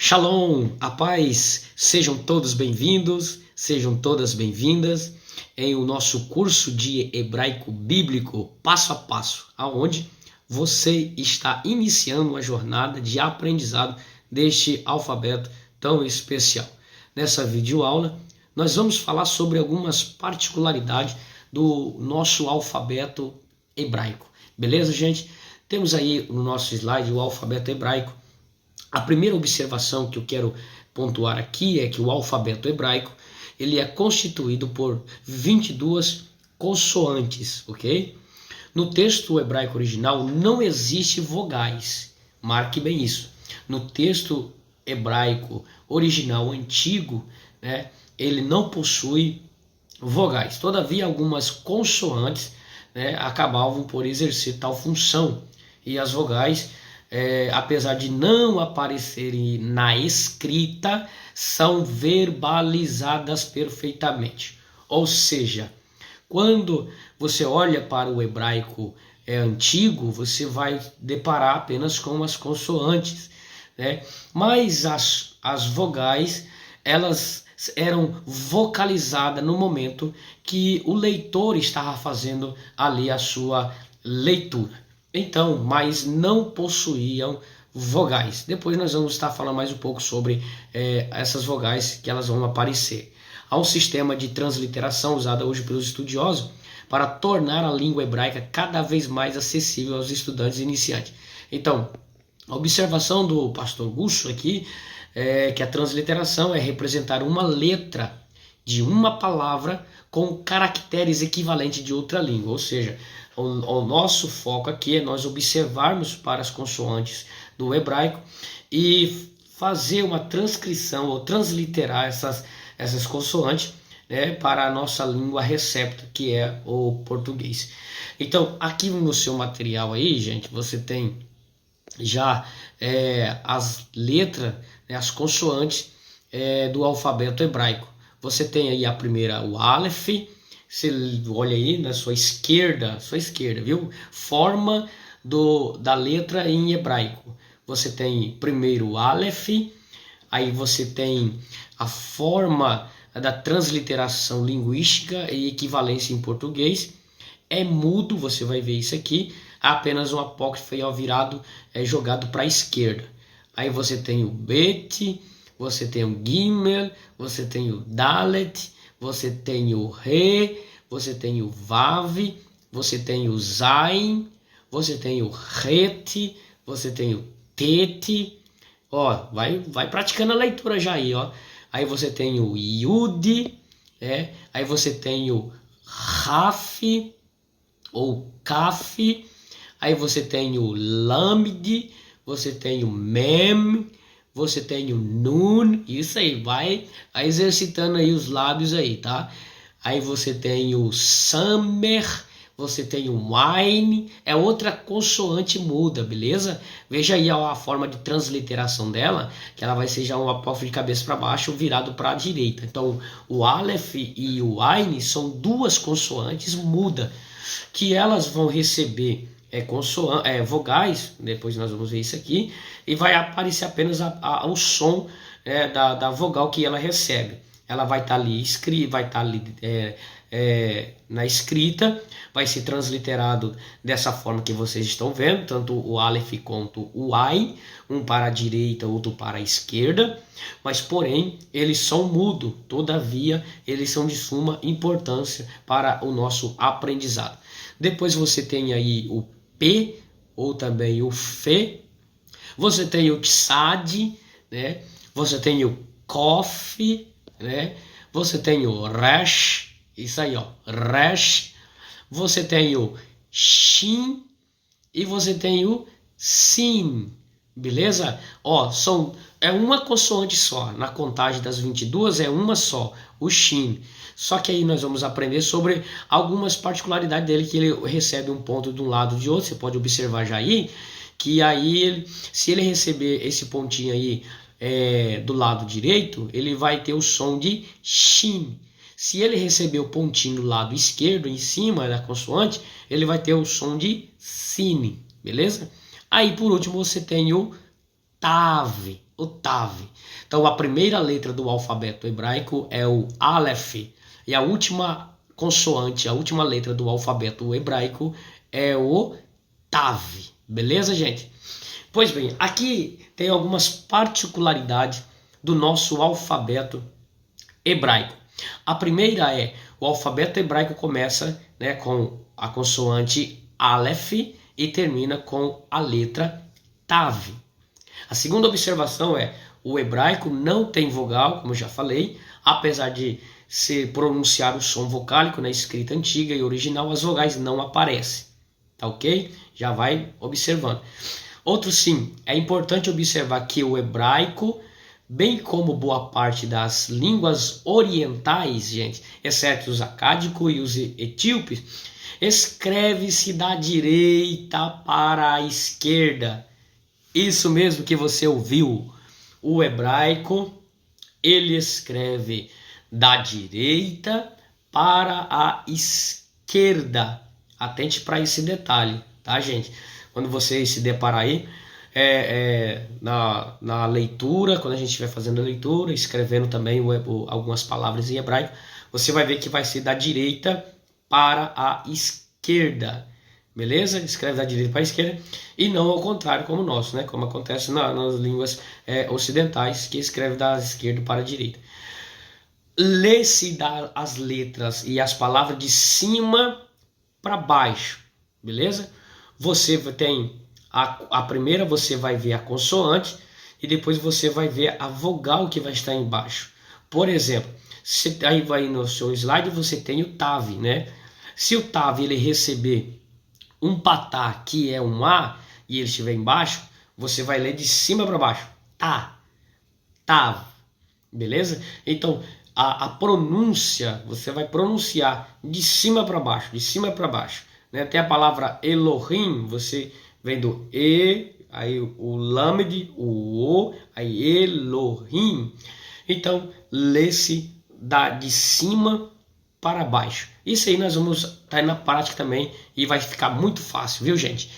Shalom, a paz, sejam todos bem-vindos, sejam todas bem-vindas em o nosso curso de hebraico bíblico passo a passo, aonde você está iniciando uma jornada de aprendizado deste alfabeto tão especial. Nessa videoaula, nós vamos falar sobre algumas particularidades do nosso alfabeto hebraico. Beleza, gente? Temos aí no nosso slide o alfabeto hebraico. A primeira observação que eu quero pontuar aqui é que o alfabeto hebraico ele é constituído por 22 consoantes, ok? No texto hebraico original não existe vogais, marque bem isso. No texto hebraico original antigo, né, ele não possui vogais. Todavia, algumas consoantes, né, acabavam por exercer tal função e as vogais, apesar de não aparecerem na escrita, são verbalizadas perfeitamente. Ou seja, quando você olha para o hebraico antigo, você vai deparar apenas com as consoantes, né? Mas as vogais, elas eram vocalizadas no momento que o leitor estava fazendo ali a sua leitura. Então, mas não possuíam vogais. Depois nós vamos estar falando mais um pouco sobre essas vogais que elas vão aparecer. Há um sistema de transliteração usado hoje pelos estudiosos para tornar a língua hebraica cada vez mais acessível aos estudantes iniciantes. Então, a observação do pastor Gusso aqui é que a transliteração é representar uma letra de uma palavra com caracteres equivalentes de outra língua, ou seja, o nosso foco aqui é nós observarmos para as consoantes do hebraico e fazer uma transcrição ou transliterar essas consoantes, né, para a nossa língua recepta, que é o português. Então, aqui no seu material aí, gente, você tem já as letras, né, as consoantes do alfabeto hebraico. Você tem aí a primeira, o Aleph. Você olha aí na sua esquerda, viu? Forma da letra em hebraico. Você tem primeiro o Aleph, aí você tem a forma da transliteração linguística e equivalência em português. É mudo, você vai ver isso aqui. Há apenas um apócrifo virado, jogado para a esquerda. Aí você tem o Bet, você tem o Gimel, você tem o Dalet, você tem o Re, você tem o Vav, você tem o Zain, você tem o Het, você tem o Tet. Ó, vai praticando a leitura já aí, ó. Aí você tem o Yud, aí você tem o Raf ou Kaf, aí você tem o Lamed, você tem o Mem, você tem o Nun, isso aí, vai exercitando aí os lábios aí, tá? Aí você tem o Samer, você tem o Ain, é outra consoante muda, beleza? Veja aí a forma de transliteração dela, que ela vai ser já um apóstrofo de cabeça para baixo virado para a direita. Então, o Aleph e o Ain são duas consoantes muda, que elas vão receber vogais, depois nós vamos ver isso aqui, e vai aparecer apenas o som da vogal que ela recebe. Ela vai estar ali na escrita, vai ser transliterado dessa forma que vocês estão vendo, tanto o Aleph quanto o Ain, um para a direita, outro para a esquerda, mas porém eles são mudos, todavia eles são de suma importância para o nosso aprendizado. Depois você tem aí o P, ou também o Fe, você tem o Tsad, né? Você tem o Kof, né? Você tem o Resh, isso aí, ó, Resh, você tem o Shin e você tem o Sin, beleza? Ó, é uma consoante só, na contagem das 22 é uma só, o Shin. Só que aí nós vamos aprender sobre algumas particularidades dele, que ele recebe um ponto de um lado ou de outro. Você pode observar já aí, que aí se ele receber esse pontinho aí do lado direito, ele vai ter o som de Shin. Se ele receber o pontinho do lado esquerdo, em cima da consoante, ele vai ter o som de Sin, beleza? Aí por último você tem o Tav, o Tav. Então a primeira letra do alfabeto hebraico é o Aleph. E a última consoante, a última letra do alfabeto hebraico é o Tav. Beleza, gente? Pois bem, aqui tem algumas particularidades do nosso alfabeto hebraico. A primeira é, o alfabeto hebraico começa, né, com a consoante Aleph e termina com a letra Tav. A segunda observação é, o hebraico não tem vogal, como eu já falei, apesar de se pronunciar o som vocálico na escrita antiga e original, as vogais não aparecem. Tá ok? Já vai observando. Outro sim, é importante observar que o hebraico, bem como boa parte das línguas orientais, gente, exceto os acádicos e os etíopes, escreve-se da direita para a esquerda. Isso mesmo que você ouviu. O hebraico, ele escreve da direita para a esquerda. Atente para esse detalhe, tá, gente? Quando você se deparar aí, na leitura, quando a gente estiver fazendo a leitura, escrevendo também algumas palavras em hebraico, você vai ver que vai ser da direita para a esquerda, beleza? Escreve da direita para a esquerda e não ao contrário como o nosso, né? Como acontece nas línguas ocidentais, que escreve da esquerda para a direita. Lê-se as letras e as palavras de cima para baixo, beleza? Você tem a primeira, você vai ver a consoante e depois você vai ver a vogal que vai estar embaixo. Por exemplo, aí vai no seu slide, você tem o Tav, né? Se o Tav ele receber um patá, que é um A, e ele estiver embaixo, você vai ler de cima para baixo. Tá, Tav, beleza? Então, a pronúncia, você vai pronunciar de cima para baixo, de cima para baixo. Né? Tem a palavra Elohim, você vem do E, aí o Lamed, o O, aí Elohim. Então, lê-se de cima para baixo. Isso aí nós vamos estar na prática também e vai ficar muito fácil, viu, gente?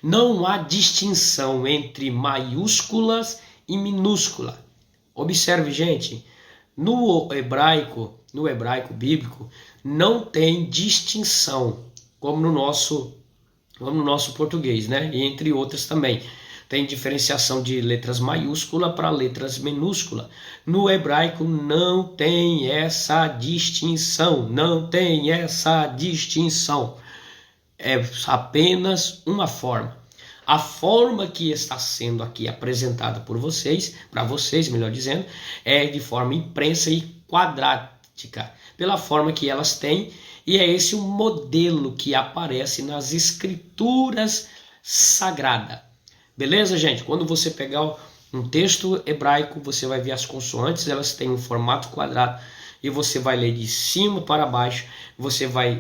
Não há distinção entre maiúsculas e minúscula. Observe, gente, no hebraico bíblico, não tem distinção, como no nosso português, né? E entre outras também. Tem diferenciação de letras maiúsculas para letras minúsculas. No hebraico não tem essa distinção. Não tem essa distinção. É apenas uma forma. A forma que está sendo aqui apresentada por vocês, para vocês, melhor dizendo, é de forma impressa e quadrática, pela forma que elas têm, e é esse o modelo que aparece nas escrituras sagradas. Beleza, gente? Quando você pegar um texto hebraico, você vai ver as consoantes, elas têm um formato quadrado, e você vai ler de cima para baixo, você vai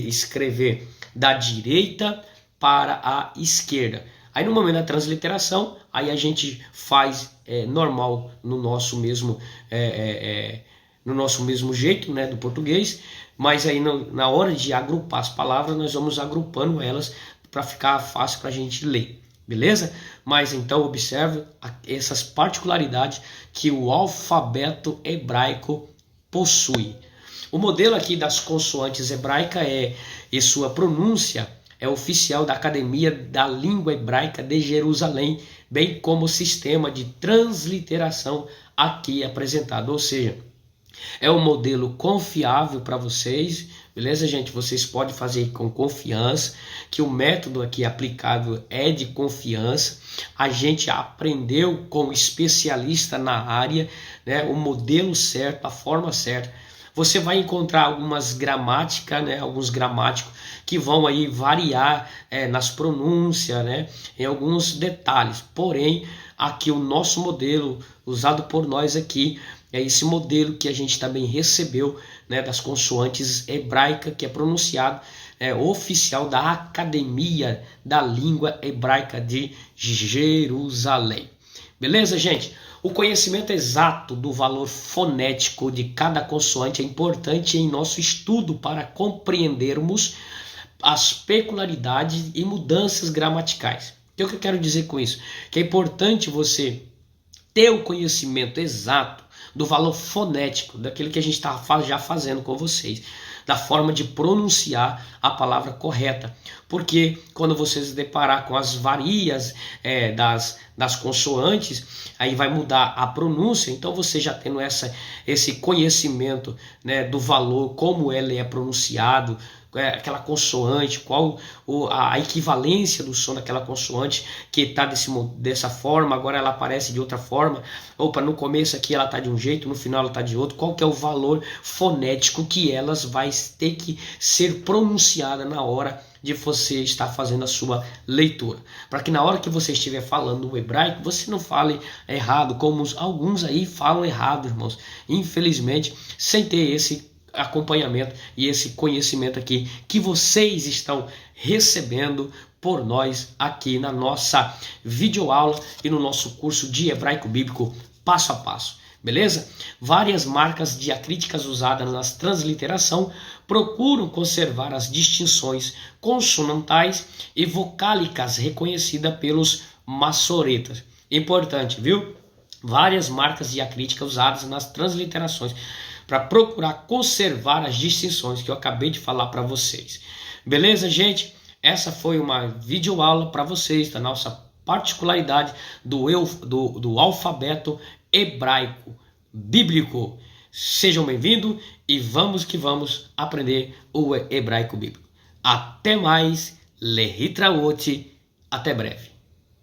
escrever da direita para a esquerda. Aí no momento da transliteração, aí a gente faz normal no nosso mesmo jeito, né, do português, mas aí na hora de agrupar as palavras, nós vamos agrupando elas para ficar fácil para a gente ler, beleza? Mas então observe essas particularidades que o alfabeto hebraico possui. O modelo aqui das consoantes hebraicas e sua pronúncia é oficial da Academia da Língua Hebraica de Jerusalém, bem como o sistema de transliteração aqui apresentado. Ou seja, é um modelo confiável para vocês, beleza, gente? Vocês podem fazer com confiança, que o método aqui aplicável é de confiança. A gente aprendeu com especialista na área, né, o modelo certo, a forma certa. Você vai encontrar algumas gramáticas, né, alguns gramáticos que vão aí variar nas pronúncias, né, em alguns detalhes. Porém, aqui o nosso modelo usado por nós aqui é esse modelo que a gente também recebeu, né, das consoantes hebraicas, que é pronunciado oficial da Academia da Língua Hebraica de Jerusalém. Beleza, gente? O conhecimento exato do valor fonético de cada consoante é importante em nosso estudo para compreendermos as peculiaridades e mudanças gramaticais. O que eu quero dizer com isso? Que é importante você ter o conhecimento exato do valor fonético, daquilo que a gente está já fazendo com vocês, da forma de pronunciar a palavra correta. Porque quando você se deparar com as varias das consoantes, aí vai mudar a pronúncia. Então você já tendo esse conhecimento, né, do valor, como ele é pronunciado, aquela consoante, qual a equivalência do som daquela consoante que está dessa forma, agora ela aparece de outra forma. Opa, no começo aqui ela está de um jeito, no final ela está de outro. Qual que é o valor fonético que elas vai ter que ser pronunciada na hora de você estar fazendo a sua leitura, para que na hora que você estiver falando o hebraico, você não fale errado, como alguns aí falam errado, irmãos, infelizmente, sem ter esse acompanhamento e esse conhecimento aqui que vocês estão recebendo por nós aqui na nossa videoaula e no nosso curso de hebraico bíblico passo a passo. Beleza? Várias marcas diacríticas usadas na transliteração procuram conservar as distinções consonantais e vocálicas reconhecidas pelos maçoretas. Importante, viu? Várias marcas diacríticas usadas nas transliterações para procurar conservar as distinções que eu acabei de falar para vocês. Beleza, gente? Essa foi uma videoaula para vocês da nossa particularidade do alfabeto hebraico bíblico. Sejam bem-vindos e vamos que vamos aprender o hebraico bíblico. Até mais, lehitraot, até breve.